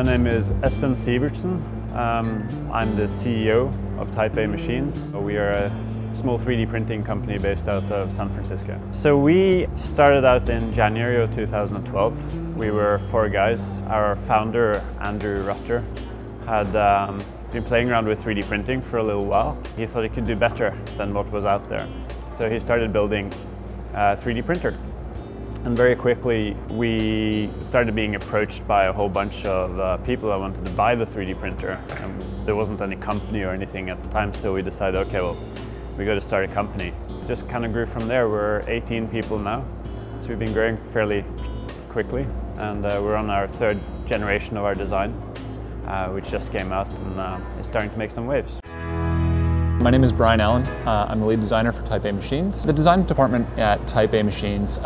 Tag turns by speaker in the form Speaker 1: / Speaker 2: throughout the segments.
Speaker 1: name is Espen Sivertsen. I'm the CEO of Type A Machines. We are a small 3D printing company based out of San Francisco. So we started out in January of 2012. We were 4 guys. Our founder, Andrew Rutter, had been playing around with 3D printing for a little while. He thought he could do better than what was out there. So he started building a 3D printer. And very quickly we started being approached by a whole bunch of people that wanted to buy the 3D printer. And there wasn't any company or anything at the time, so we decided, okay, well, we got to start a company. Just kind of grew from there. We're 18 people now, so we've been growing fairly quickly. And we're on our 3rd generation of our design, which just came out and is starting to make some waves.
Speaker 2: My name is Brian Allen. I'm the lead designer for Type A Machines. The design department at Type A Machines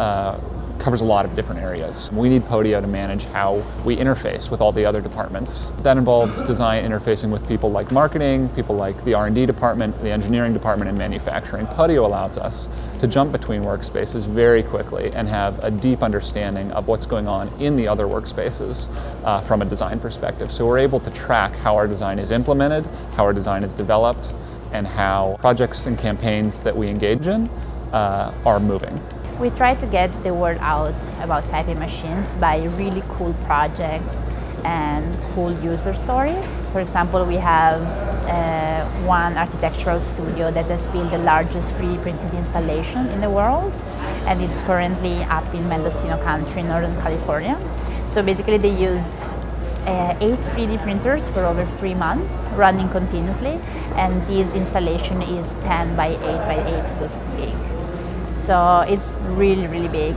Speaker 2: covers a lot of different areas. We need Podio to manage how we interface with all the other departments. That involves design interfacing with people like marketing, people like the R&D department, the engineering department, and manufacturing. Podio allows us to jump between workspaces very quickly and have a deep understanding of what's going on in the other workspaces from a design perspective. So we're able to track how our design is implemented, how our design is developed, and how projects and campaigns that we engage in are moving.
Speaker 3: We try to get the word out about Type A Machines by really cool projects and cool user stories. For example, we have one architectural studio that has built the largest 3D printed installation in the world, and it's currently up in Mendocino Country, Northern California. So basically they used 8 3D printers for over 3 months, running continuously, and this installation is 10 by 8 by 8 foot big. So it's really, really big.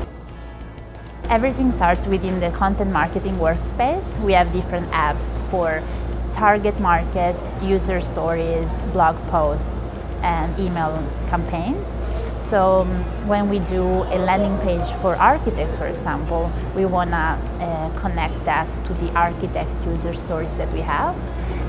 Speaker 3: Everything starts within the content marketing workspace. We have different apps for target market, user stories, blog posts, and email campaigns. So when we do a landing page for architects, for example, we want to connect that to the architect user stories that we have,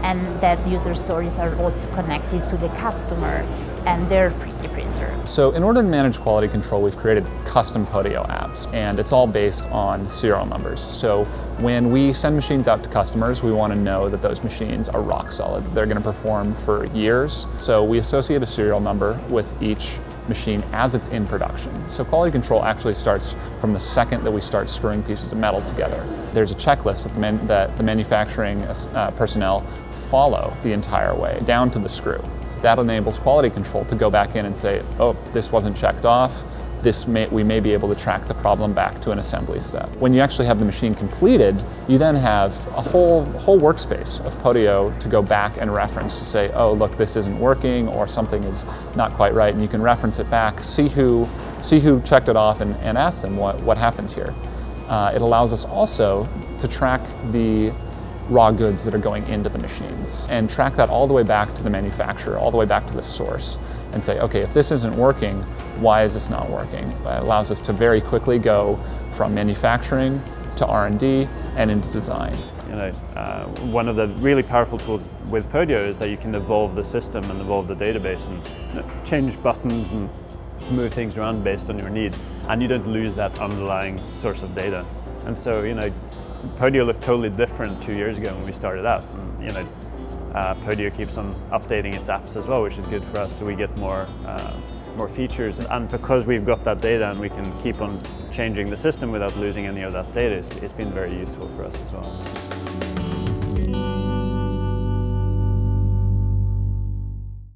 Speaker 3: and that user stories are also connected to the customer and their 3D printer.
Speaker 2: So in order to manage quality control, we've created custom Podio apps, and it's all based on serial numbers. So when we send machines out to customers, we want to know that those machines are rock solid. They're going to perform for years. So we associate a serial number with each machine as it's in production. So quality control actually starts from the second that we start screwing pieces of metal together. There's a checklist that the manufacturing personnel follow the entire way, down to the screw. That enables quality control to go back in and say, oh, this wasn't checked off. We may be able to track the problem back to an assembly step. When you actually have the machine completed, you then have a whole workspace of Podio to go back and reference to say, oh, look, this isn't working, or something is not quite right, and you can reference it back, see who checked it off, and ask them what happened here. It allows us also to track the raw goods that are going into the machines and track that all the way back to the manufacturer, all the way back to the source, and say, okay, if this isn't working, why is this not working? It allows us to very quickly go from manufacturing to R&D and into design.
Speaker 1: You know, one of the really powerful tools with Podio is that you can evolve the system and evolve the database and change buttons and move things around based on your need, and you don't lose that underlying source of data. And so, you know, Podio looked totally different 2 years ago when we started out. And, you know, Podio keeps on updating its apps as well, which is good for us, so we get more features. And because we've got that data and we can keep on changing the system without losing any of that data, it's been very useful for us as well.